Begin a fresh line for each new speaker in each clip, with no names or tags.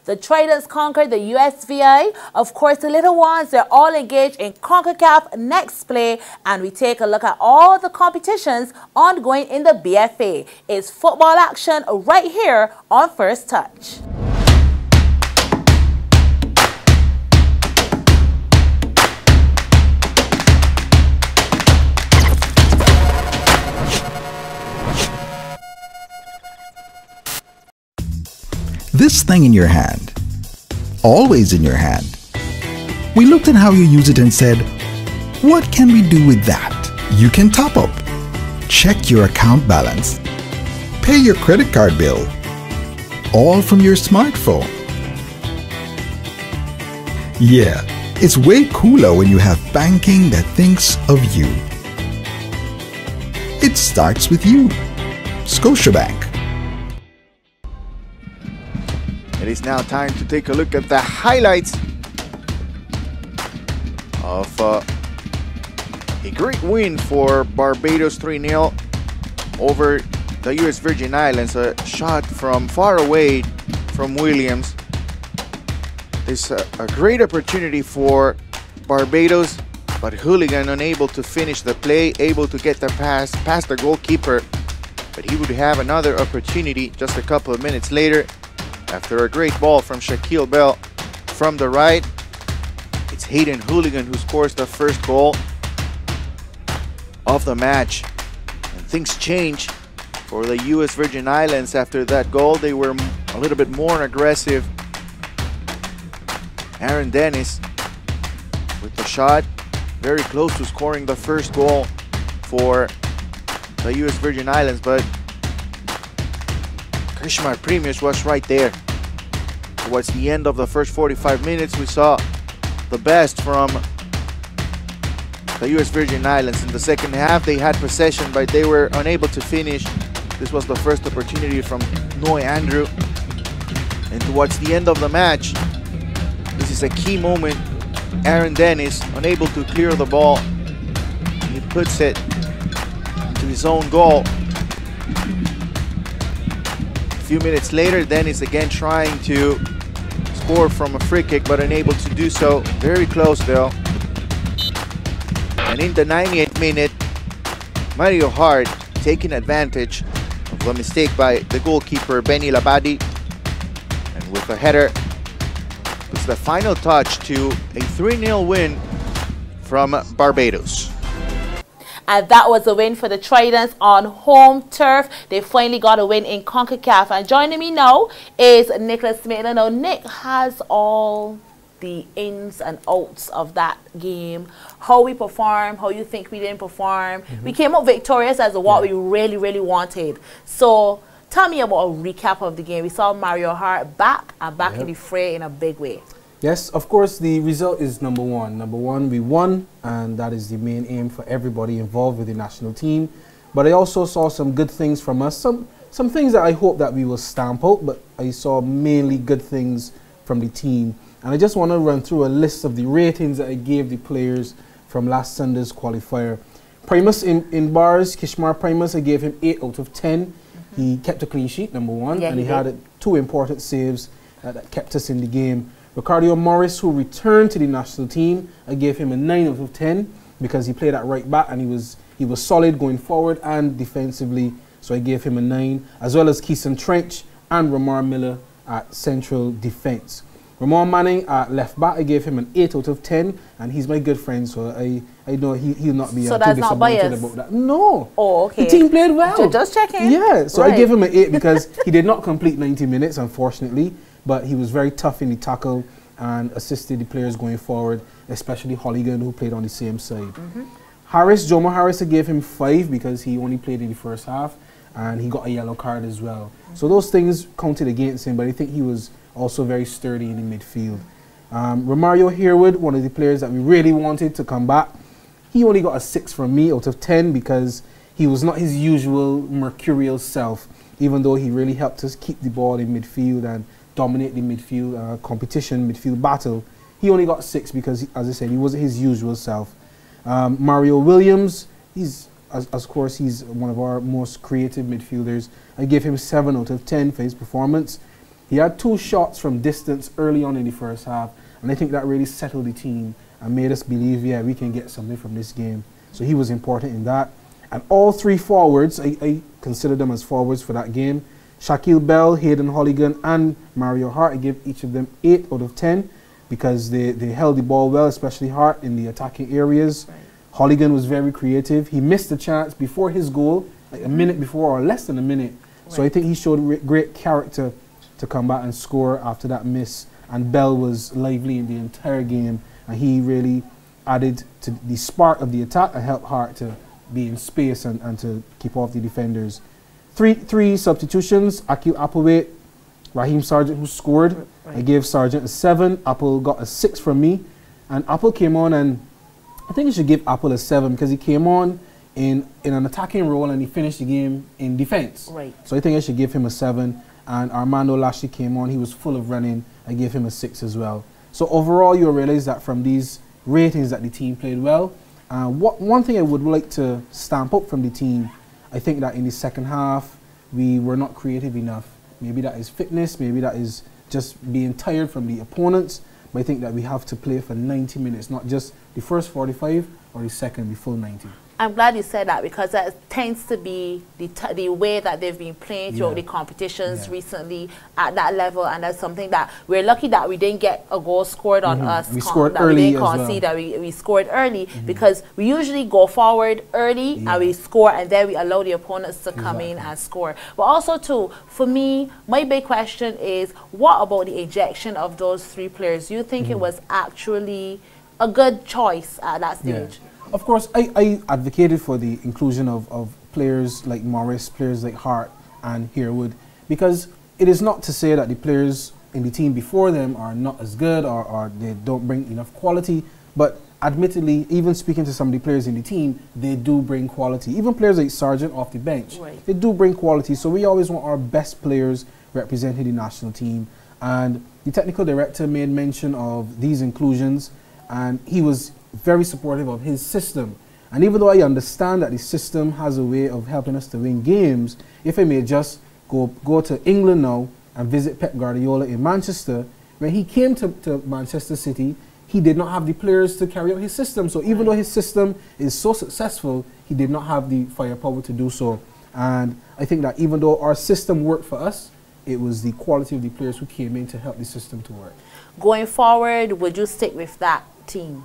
The Tridents conquered the USVI. Of course, the little ones, they're all engaged in Concacaf Next Play, and we take a look at all the competitions ongoing in the BFA. It's football action right here on First Touch.
This thing in your hand, always in your hand. We looked at how you use it and said, what can we do with that? You can top up, check your account balance, pay your credit card bill, all from your smartphone. Yeah, it's way cooler when you have banking that thinks of you. It starts with you. Scotiabank.
It is now time to take a look at the highlights of a great win for Barbados 3-0 over the US Virgin Islands. A shot from far away from Williams. It's a great opportunity for Barbados, but Hooligan unable to finish the play, able to get the pass past the goalkeeper, but he would have another opportunity just a couple of minutes later. After a great ball from Shaquille Bell from the right, it's Hayden Hooligan who scores the first goal of the match. And things change for the US Virgin Islands after that goal. They were a little bit more aggressive. Aaron Dennis with the shot, very close to scoring the first goal for the US Virgin Islands, but Krishmar Premius was right there. Towards the end of the first 45 minutes, we saw the best from the US Virgin Islands. In the second half, they had possession, but they were unable to finish. This was the first opportunity from Noy Andrew. And towards the end of the match, this is a key moment. Aaron Dennis, unable to clear the ball. He puts it into his own goal. A few minutes later, Dennis again trying to score from a free kick, but unable to do so. Very close though. And in the 98th minute, Mario Hart taking advantage of the mistake by the goalkeeper Benny Labadi, and with a header, it's the final touch to a 3-0 win from Barbados.
And that was a win for the Tridents on home turf. They finally got a win in Concacaf. And joining me now is Nicholas Smith. Now, Nick has all the ins and outs of that game. How we performed, how you think we didn't perform. We came up victorious as what we really, really wanted. So tell me about a recap of the game. We saw Mario Hart back in the fray in a big way.
Yes, of course, the result is number one. Number one, we won, and that is the main aim for everybody involved with the national team. But I also saw some good things from us, some things that I hope that we will stamp out, but I saw mainly good things from the team. And I just want to run through a list of the ratings that I gave the players from last Sunday's qualifier. Primus in bars, Kishmar Primus, I gave him 8 out of 10. He kept a clean sheet, number one, and he had 2 important saves that kept us in the game. Ricardo Morris, who returned to the national team, I gave him a 9 out of 10 because he played at right back and he was solid going forward and defensively, so I gave him a 9, as well as Keeson Trench and Ramar Miller at central defense. Ramon Manning at left back, I gave him an 8 out of 10, and he's my good friend, so I know he'll not be too disappointed about that. No.
Oh, okay.
The team played well.
Just checking.
Yeah, so I gave him an 8 because he did not complete 90 minutes, unfortunately, but he was very tough in the tackle and assisted the players going forward, especially Holligan, who played on the same side. Harris, Jomo Harris, I gave him 5 because he only played in the first half, and he got a yellow card as well. So those things counted against him, but I think he was also very sturdy in the midfield. Romario Harewood, one of the players that we really wanted to come back, he only got a 6 from me out of 10 because he was not his usual mercurial self, even though he really helped us keep the ball in midfield and dominate the midfield competition, midfield battle. He only got 6 because, as I said, he wasn't his usual self. Mario Williams, of course, he's one of our most creative midfielders. I gave him 7 out of 10 for his performance. He had 2 shots from distance early on in the first half, and I think that really settled the team and made us believe, yeah, we can get something from this game. So he was important in that. And all 3 forwards, I consider them as forwards for that game. Shaquille Bell, Hayden Holligan, and Mario Hart, I give each of them 8 out of 10 because they held the ball well, especially Hart in the attacking areas. Right. Holligan was very creative. He missed a chance before his goal, like a minute before or less than a minute. Right. So I think he showed great character to come back and score after that miss. And Bell was lively in the entire game, and he really added to the spark of the attack and helped Hart to be in space and to keep off the defenders. Three substitutions: Akil Applewaite, Raheem Sargent, who scored. Right. I gave Sargent a 7. Apple got a 6 from me. And Apple came on, and I think you should give Apple a 7 because he came on in an attacking role and he finished the game in defense. Right. So I think I should give him a 7. And Armando Lashley came on. He was full of running. I gave him a 6 as well. So overall, you'll realize that from these ratings that the team played well. One thing I would like to stamp up from the team, I think that in the second half, we were not creative enough. Maybe that is fitness, maybe that is just being tired from the opponents, but I think that we have to play for 90 minutes, not just the first 45 or the second, the full 90. I'm glad you said that because that tends to be the way that they've been playing throughout the competitions recently at that level, and that's something that we're lucky that we didn't get a goal scored on us. We scored early as well. That we scored early because we usually go forward early and we score, and then we allow the opponents to come in and score. But also too, for me, my big question is, what about the ejection of those 3 players? Do you think it was actually a good choice at that stage? Of course, I advocated for the inclusion of players like Morris, players like Hart and Harewood, because it is not to say that the players in the team before them are not as good or they don't bring enough quality, but admittedly, even speaking to some of the players in the team, they do bring quality. Even players like Sargent off the bench, they do bring quality. So we always want our best players representing the national team. And the technical director made mention of these inclusions, and he was very supportive of his system. And even though I understand that the system has a way of helping us to win games, if I may just go to England now and visit Pep Guardiola in Manchester, when he came to Manchester City, he did not have the players to carry out his system. So even though his system is so successful, he did not have the firepower to do so. And I think that even though our system worked for us, it was the quality of the players who came in to help the system to work. Going forward, would you stick with that team?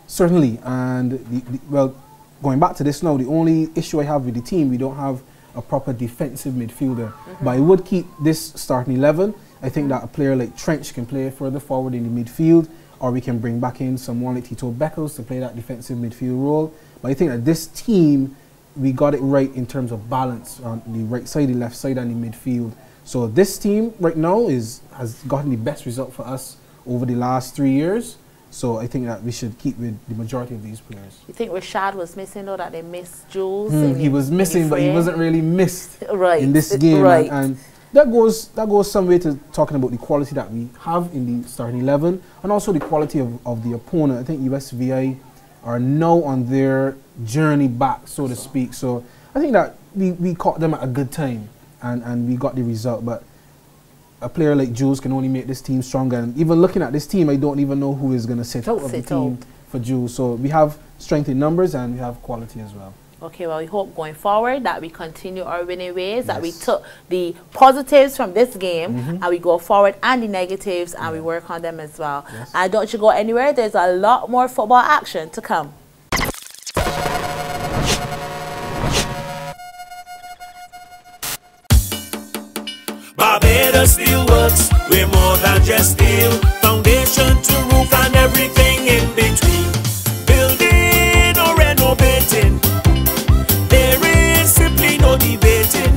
Certainly, and well, going back to this now, the only issue I have with the team, we don't have a proper defensive midfielder. But I would keep this starting 11. I think that a player like Trench can play further forward in the midfield, or we can bring back in someone like Tito Beckles to play that defensive midfield role. But I think that this team, we got it right in terms of balance on the right side, the left side, and the midfield. So this team right now has gotten the best result for us over the last 3 years. So I think that we should keep with the majority of these players. You think Rashad was missing, though, that they missed Jules? He was missing, but he wasn't really missed in this game. And that goes some way to talking about the quality that we have in the starting 11 and also the quality of the opponent. I think USVI are now on their journey back, so to speak. So I think that we caught them at a good time and we got the result. But a player like Jules can only make this team stronger. And even looking at this team, I don't even know who is going to sit out of the team for Jules. So we have strength in numbers and we have quality as well. Okay, well, we hope going forward that we continue our winning ways, that we took the positives from this game and we go forward, and the negatives, and we work on them as well. And don't you go anywhere. There's a lot more football action to come.
Barbados Steel Works, we're more than just steel. Foundation to roof and everything in between. Building or renovating, there is simply no debating.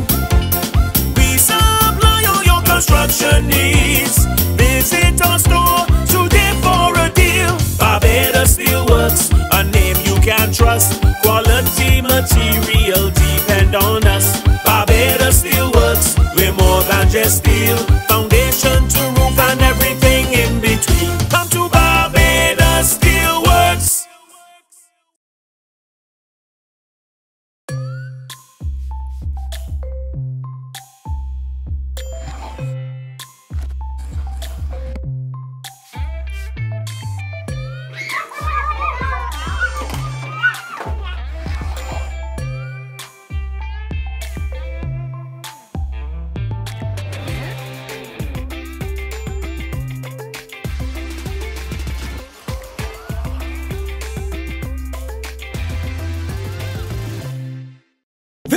We supply all your construction needs. Visit our store today for a deal. Barbados Steel Works, a name you can trust. Quality material depend on us. Barbados Steel Works, we're more than just steel. Foundation to roof and everything in between. Come to Barbados Steel Works.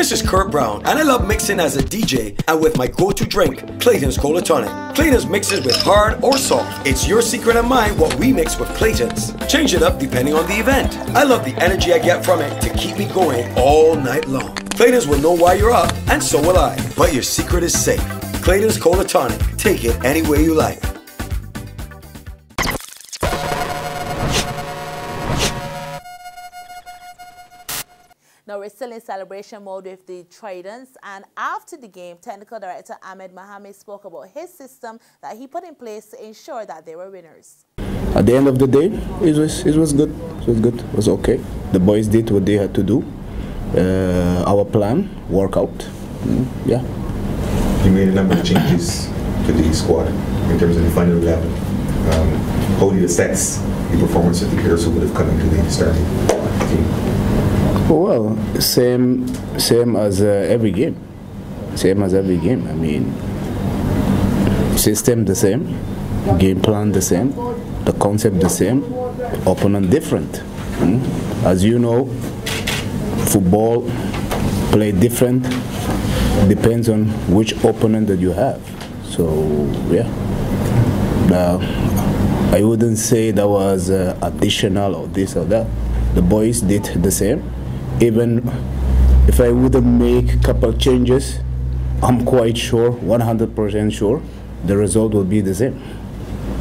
This is Kurt Brown, and I love mixing as a DJ and with my go-to drink, Clayton's Cola Tonic. Clayton's mixes with hard or soft. It's your secret and mine what we mix with Clayton's. Change it up depending on the event. I love the energy I get from it to keep me going all night long. Clayton's will know why you're up, and so will I. But your secret is safe. Clayton's Cola Tonic. Take it any way you like.
Now we're still in celebration mode with the Tridents, and after the game, Technical Director Ahmed Mohamed spoke about his system that he put in place to ensure that they were winners.
At the end of the day, it was good. It was good. It was okay. The boys did what they had to do. Our plan worked out. Yeah.
You made a number of changes to the squad in terms of the final 11. How do you assess the performance of the players who would have come into the starting team?
Well, same as every game. Same as every game. I mean, system the same, game plan the same, the concept the same, opponent different. As you know, football play different, depends on which opponent that you have. So yeah, I wouldn't say that was additional or this or that. The boys did the same. Even if I wouldn't make a couple changes, I'm quite sure, 100% sure, the result will be the same.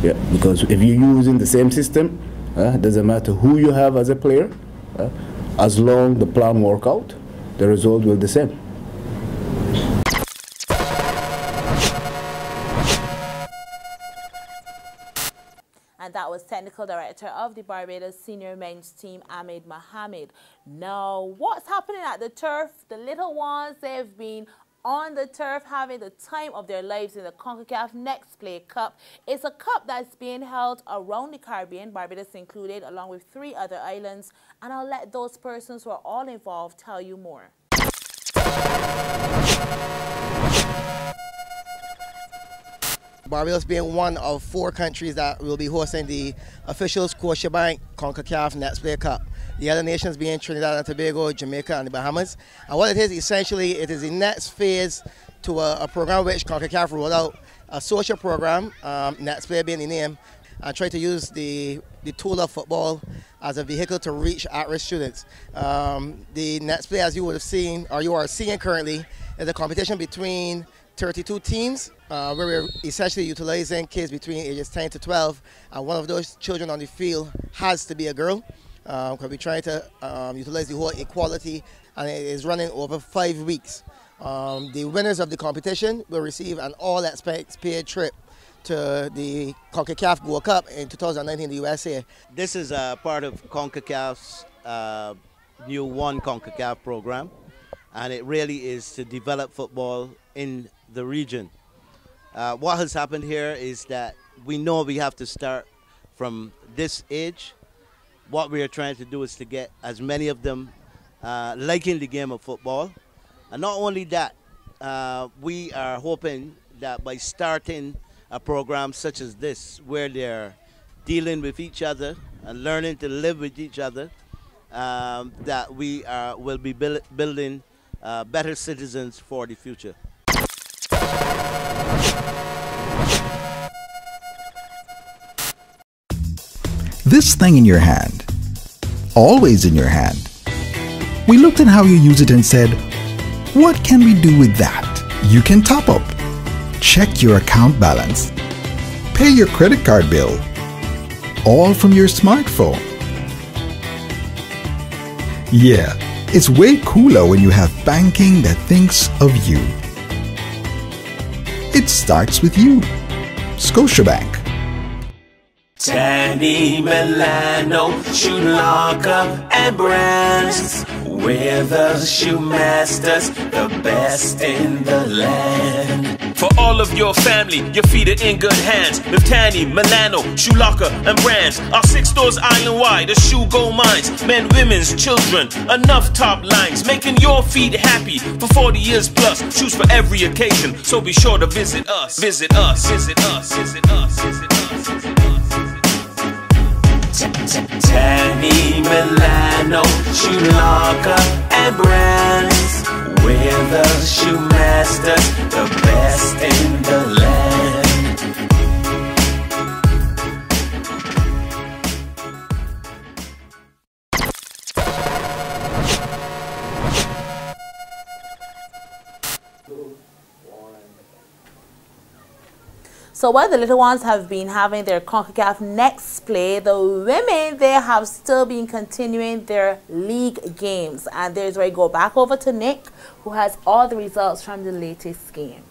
Yeah, because if you're using the same system, doesn't matter who you have as a player, as long the plan work out, the result will be the same.
And that was Technical Director of the Barbados Senior Men's Team, Ahmed Mohamed. Now, what's happening at the turf? The little ones, they've been on the turf having the time of their lives in the Concacaf Next Play Cup. It's a cup that's being held around the Caribbean, Barbados included, along with 3 other islands. And I'll let those persons who are all involved tell you more.
Barbados being one of 4 countries that will be hosting the official Scotiabank Concacaf Next Play Cup. The other nations being Trinidad and Tobago, Jamaica and the Bahamas. And what it is, essentially, it is the next phase to a program which Concacaf rolled out, a social program, Next Play being the name, and try to use the tool of football as a vehicle to reach at-risk students. The Next Play, as you would have seen, or you are seeing currently, is a competition between 32 teams, where we're essentially utilizing kids between ages 10 to 12, and one of those children on the field has to be a girl, because we're trying to utilize the whole equality, and it is running over 5 weeks. The winners of the competition will receive an all-expense paid trip to the Concacaf Gold Cup in 2019 in the USA.
This is a part of Concacaf's new One Concacaf program, and it really is to develop football in the region. What has happened here is that we know we have to start from this age. What we are trying to do is to get as many of them liking the game of football. And not only that, we are hoping that by starting a program such as this, where they're dealing with each other and learning to live with each other, that we will be building better citizens for the future.
This thing in your hand, always in your hand. We looked at how you use it and said, what can we do with that? You can top up, check your account balance, pay your credit card bill, all from your smartphone. Yeah, it's way cooler when you have banking that thinks of you. It starts with you. Scotiabank.
Tanny, Milano, Shoe Locker, and Brands. We're the shoe masters, the best in the land. For all of your family, your feet are in good hands. With Tanny, Milano, Shoe Locker, and Brands. Our 6 stores island-wide, the shoe gold mines. Men, women's, children, enough top lines. Making your feet happy for 40 years plus. Shoes for every occasion, so be sure to visit us. Visit us, visit us, visit us, visit us, visit us. Tanny, Milano, Shoe Locker, and Brands. We're
So while the little ones have been having their CONCACAF next play, the women, they have still been continuing their league games. And there's where I go back over to Nick, who has all the results from the latest game.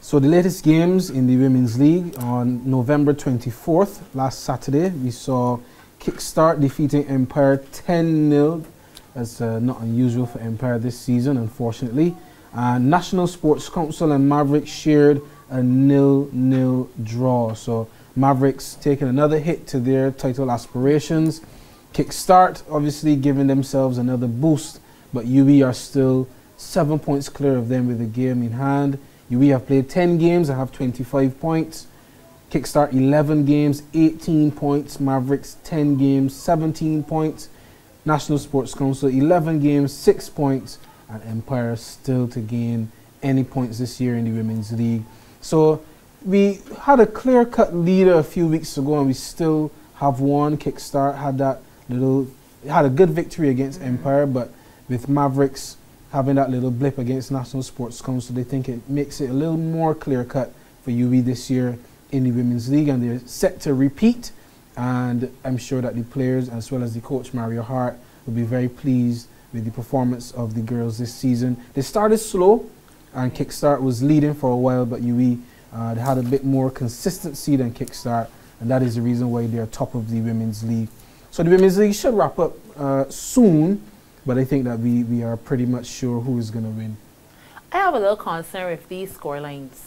So the latest games in the Women's League on November 24th, last Saturday, we saw Kickstart defeating Empire 10-0. That's not unusual for Empire this season, unfortunately. National Sports Council and Mavericks shared a 0-0 draw. So Mavericks taking another hit to their title aspirations. Kickstart obviously giving themselves another boost, but UE are still 7 points clear of them with a game in hand. UE have played 10 games and have 25 points. Kickstart 11 games, 18 points. Mavericks 10 games, 17 points. National Sports Council 11 games, 6 points. And Empire still to gain any points this year in the Women's League. So we had a clear-cut leader a few weeks ago, and we still have one. Kickstart had a good victory against Empire, but with Mavericks having that little blip against National Sports Council, they think it makes it a little more clear-cut for UE this year in the Women's League, and they're set to repeat. And I'm sure that the players, as well as the coach Mario Hart, will be very pleased with the performance of the girls this season. They started slow, and Kickstart was leading for a while, but UE they had a bit more consistency than Kickstart, and that is the reason why they are top of the Women's League. So the Women's League should wrap up soon, but I think that we are pretty much sure who is going to win.
I have a little concern with these scorelines,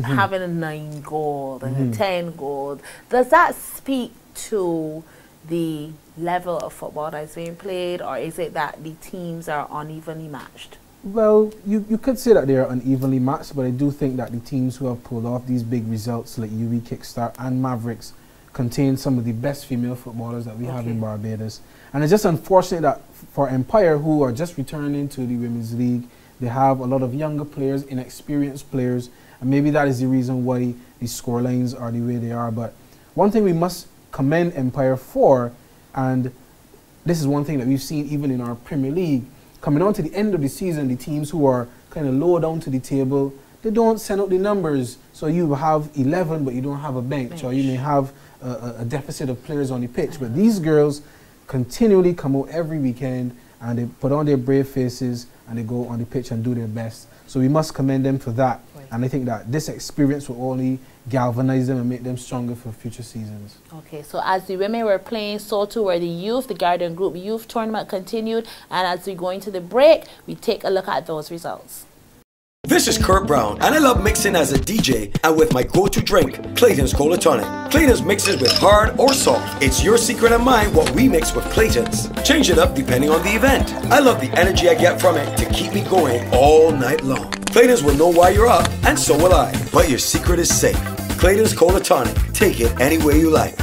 having a 9 goal and a 10 goal. Does that speak to the level of football that's being played, or is it that the teams are unevenly matched?
Well, you could say that they are unevenly matched, but I do think that the teams who have pulled off these big results, like UE, Kickstart and Mavericks, contain some of the best female footballers that we have in Barbados. And it's just unfortunate that for Empire, who are just returning to the Women's League, they have a lot of younger players, inexperienced players, and maybe that is the reason why the scorelines are the way they are. But one thing we must commend Empire for, and this is one thing that we've seen even in our Premier League, coming on to the end of the season, the teams who are kind of lower down to the table, they don't send out the numbers. So you have 11, but you don't have a bench. Or you may have a deficit of players on the pitch. But these girls continually come out every weekend, and they put on their brave faces, and they go on the pitch and do their best. So we must commend them for that. Right. And I think that this experience will only galvanize them and make them stronger for future seasons.
Okay, so as the women were playing, so too were the youth. The Garden Group Youth Tournament continued. And as we go into the break, we take a look at those results.
This is Kurt Brown, and I love mixing as a DJ and with my go-to drink, Clayton's Cola Tonic. Clayton's mixes with hard or soft. It's your secret and mine what we mix with Clayton's. Change it up depending on the event. I love the energy I get from it to keep me going all night long. Clayton's will know why you're up, and so will I. But your secret is safe. Clayton's Cola Tonic. Take it any way you like.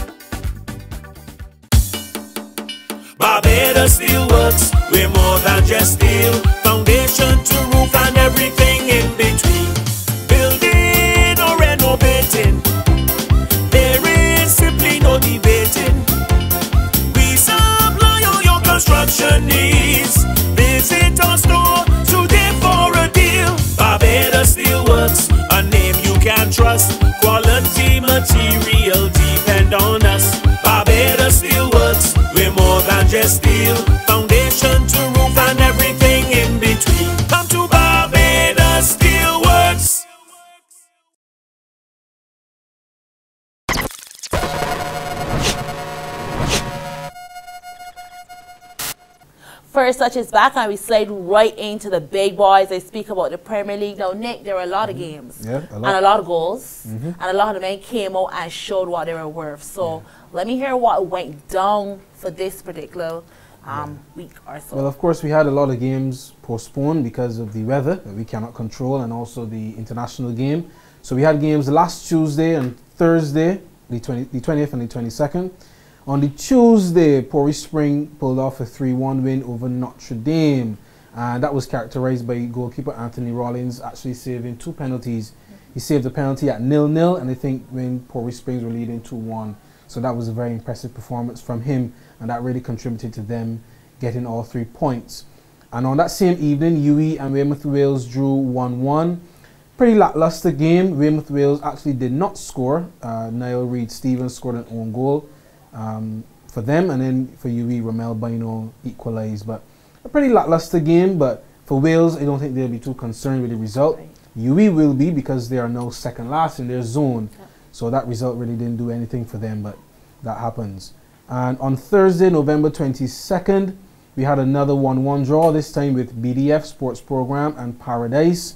Barbados Steel Works, we're more than just steel. Foundation to roof and everything in between. Building or renovating, there is simply no debating. We supply all your construction needs. Visit our store today for a deal. Barbados Steel Works, a name you can trust. Quality material depend on us. Barbados Steel Works, we're more than just steel. Foundation to roof and everything in between. Come to Barbados Steel Works.
First Touch is back, and we slide right into the big boys. I speak about the Premier League. Now, Nick, there were a lot of games and a lot of goals, and a lot of men came out and showed what they were worth. So let me hear what went down for this particular week or so.
Well, of course, we had a lot of games postponed because of the weather that we cannot control, and also the international game. So we had games last Tuesday and Thursday, the 20th and the 22nd. On the Tuesday, Pori Spring pulled off a 3-1 win over Notre Dame. And that was characterized by goalkeeper Anthony Rollins actually saving 2 penalties. He saved a penalty at 0-0, and I think when Pori Springs were leading 2-1. So that was a very impressive performance from him, and that really contributed to them getting all 3 points. And on that same evening, UE and Weymouth Wales drew 1-1. pretty lackluster game. Weymouth Wales actually did not score. Niall Reid-Stevens scored an own goal for them, and then for UE, Ramel Bino equalised. But a pretty lackluster game, but for Wales, I don't think they'll be too concerned with the result.
Right.
UE will be, because they are now second last in their zone. Yep. So that result really didn't do anything for them, but that happens. And on Thursday, November 22nd, we had another 1-1 draw, this time with BDF Sports Program and Paradise.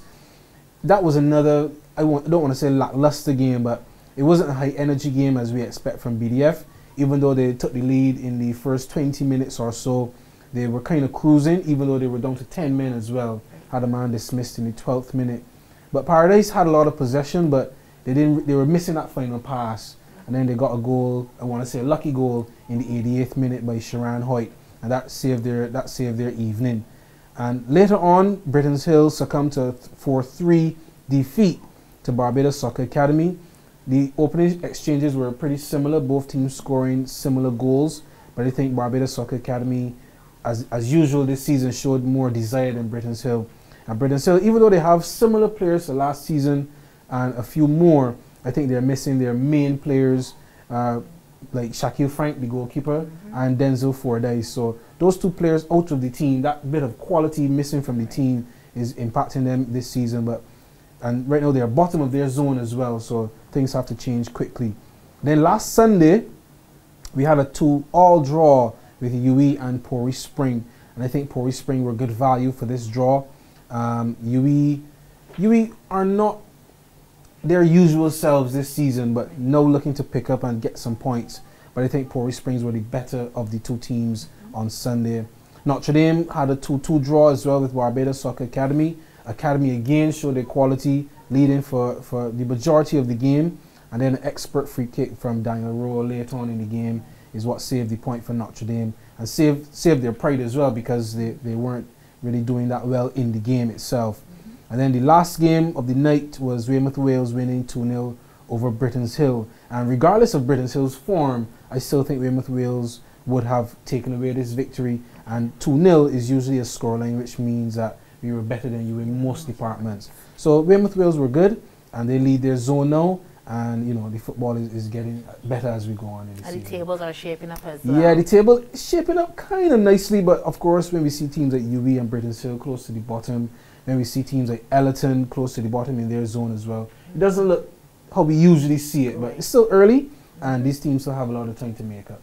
That was another, I don't want to say lackluster game, but it wasn't a high energy game as we expect from BDF. Even though they took the lead in the first 20 minutes or so, they were kind of cruising, even though they were down to 10 men as well. Had a man dismissed in the 12th minute. But Paradise had a lot of possession, but they were missing that final pass. And then they got a goal, I want to say a lucky goal, in the 88th minute by Sharon Hoyt. And that saved their evening. And later on, Britain's Hill succumbed to a 4-3 defeat to Barbados Soccer Academy. The opening exchanges were pretty similar, both teams scoring similar goals. But I think Barbados Soccer Academy, as usual this season, showed more desire than Britain's Hill. And Britain's Hill, even though they have similar players to last season and a few more, I think they're missing their main players, like Shaquille Frank, the goalkeeper, and Denzel Fordyce. So those two players out of the team, that bit of quality missing from the team is impacting them this season. And right now they're bottom of their zone as well, so things have to change quickly. Then last Sunday, we had a 2-all draw with UE and Pori Spring. And I think Pori Spring were good value for this draw. UE are not their usual selves this season, but now looking to pick up and get some points. But I think Pori Springs were the better of the two teams on Sunday. Notre Dame had a 2-2 draw as well with Barbados Soccer Academy. Academy again showed their quality, leading for the majority of the game. And then an expert free kick from Daniel Rowe later on in the game is what saved the point for Notre Dame. And saved their pride as well, because they weren't really doing that well in the game itself. And then the last game of the night was Weymouth Wales winning 2-0 over Britain's Hill. And regardless of Britain's Hill's form, I still think Weymouth Wales would have taken away this victory. And 2-0 is usually a scoreline, which means that we were better than you in most departments. So Weymouth Wales were good, and they lead their zone now. And, you know, the football is getting better as we go on in the season.
And the tables are shaping up as well.
Yeah, the table is shaping up kind of nicely, but of course when we see teams like UE and Britain's Hill close to the bottom, when we see teams like Ellerton close to the bottom in their zone as well, it doesn't look how we usually see it, but it's still early, and these teams still have a lot of time to make up.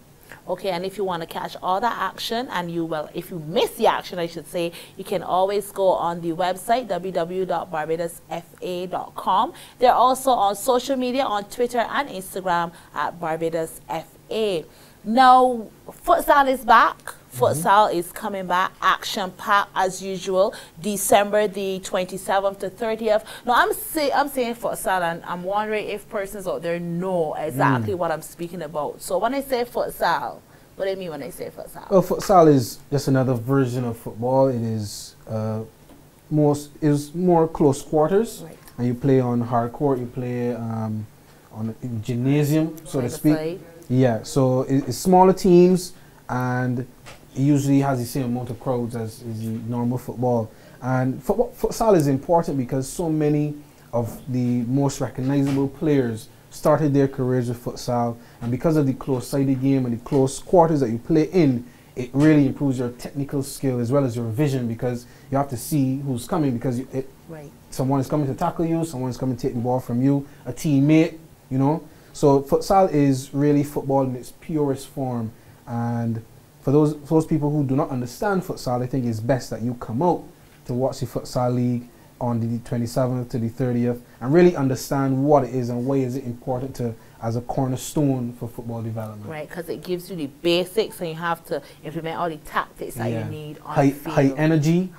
Okay, and if you want to catch all that action, and if you miss the action, I should say, you can always go on the website, www.barbadosfa.com. They're also on social media, on Twitter and Instagram at BarbadosFA. Now, futsal is back. Futsal is coming back, action-packed as usual, December the 27th to 30th. Now, I'm saying futsal, and I'm wondering if persons out there know exactly what I'm speaking about. So when I say futsal, what do I mean when I say futsal?
Well, futsal is just another version of football. It is more close quarters, right. And you play on hard court, you play on a gymnasium, so to speak. Side. Yeah, so it's smaller teams, and it usually has the same amount of crowds as the normal football. And futsal is important because so many of the most recognizable players started their careers with futsal, and because of the close-sided game and the close quarters that you play in, it really improves your technical skill as well as your vision, because you have to see who's coming, because
right.
Someone is coming to tackle you, someone is coming to take the ball from you, a teammate, you know. So futsal is really football in its purest form. And for those people who do not understand futsal, I think it's best that you come out to watch the futsal league on the 27th to the 30th and really understand what it is and why is it important as a cornerstone for football development.
Right, because it gives you the basics, and you have to implement all the tactics that you need on the field.
High energy,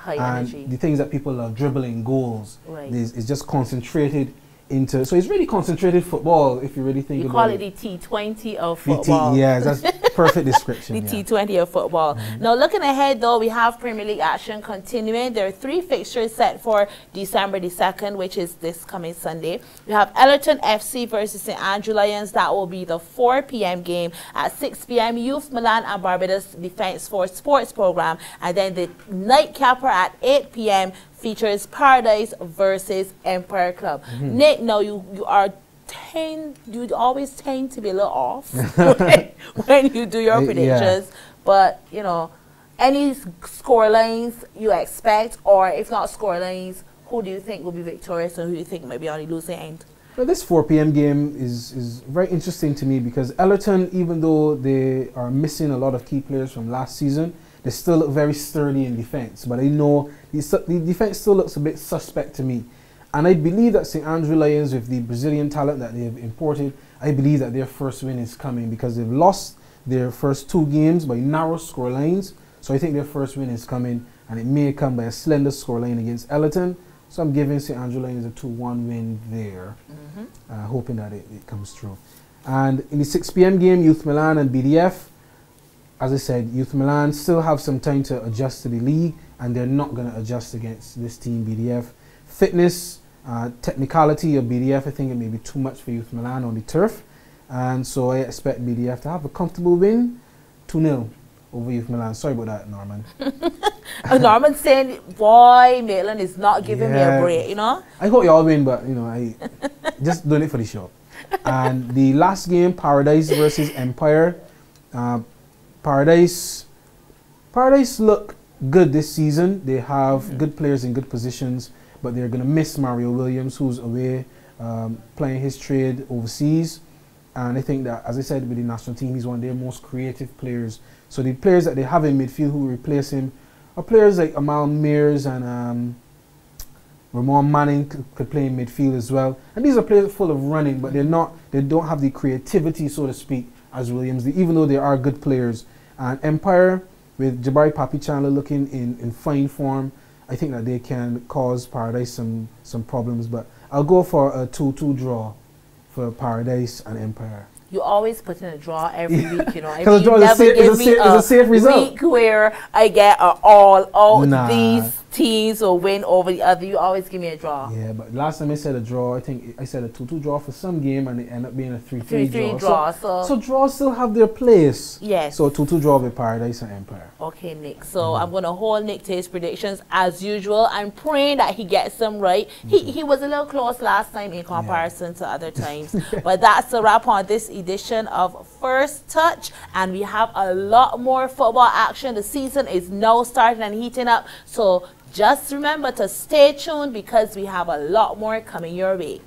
the things that people are dribbling, goals. Right. It's just concentrated into, so it's really concentrated football if you really think about it.
You call it the T20 of football.
Yeah, that's Perfect description.
The
yeah.
T20 of football. Now, looking ahead, though, we have Premier League action continuing. There are 3 fixtures set for December the 2nd, which is this coming Sunday. We have Ellerton FC versus St. Andrew Lions. That will be the 4 p.m. game. At 6 p.m., Youth Milan and Barbados Defence Force Sports Program. And then the nightcapper at 8 p.m. features Paradise versus Empire Club. Nick, now you always tend to be a little off when you do your predictions. But, you know, any score lines you expect, or if not score lines, who do you think will be victorious and who do you think might be on the losing end?
Well, this 4 p.m. game is very interesting to me because Ellerton, even though they are missing a lot of key players from last season, they still look very sturdy in defence. But I know the defence still looks a bit suspect to me. And I believe that St. Andrew Lions, with the Brazilian talent that they have imported, I believe that their first win is coming because they've lost their first 2 games by narrow score lines. So I think their first win is coming, and it may come by a slender score line against Ellerton. So I'm giving St. Andrew Lions a 2-1 win there, hoping that it comes through. And in the 6 p.m. game, Youth Milan and BDF, as I said, Youth Milan still have some time to adjust to the league, and they're not going to adjust against this team, BDF. Fitness, technicality of BDF, I think it may be too much for Youth Milan on the turf. And so I expect BDF to have a comfortable win, 2-0 over Youth Milan. Sorry about that, Norman.
Norman saying, boy, Maitland is not giving me a break, you know?
I hope you all win, but, you know, I just doing it for the show. And the last game, Paradise versus Empire. Paradise look good this season. They have good players in good positions, but they're going to miss Mario Williams, who's away playing his trade overseas. And I think that, as I said, with the national team, he's one of their most creative players. So the players that they have in midfield who replace him are players like Amal Mears and Ramon Manning could play in midfield as well. And these are players full of running, but they don't have the creativity, so to speak, as Williams, even though they are good players. And Empire, with Jabari Papi Chandler looking in fine form, I think that they can cause Paradise some problems. But I'll go for a 2-2 draw for Paradise and Empire.
You always put in a draw every week, you know.
Because
you never give me
a safe result.
Week where I get all
Nah.
these teams will win over the other. You always give me a draw.
Yeah, but last time I said a draw, I think I said a 2-2 draw for some game, and it ended up being a 3-3 draw. So draws still have their place.
Yes.
So 2-2 draw with Paradise and Empire.
Okay, Nick. So I'm going to hold Nick to his predictions as usual. I'm praying that he gets them right. He was a little close last time in comparison to other times. But that's a wrap on this edition of First Touch. And we have a lot more football action. The season is now starting and heating up. So just remember to stay tuned because we have a lot more coming your way.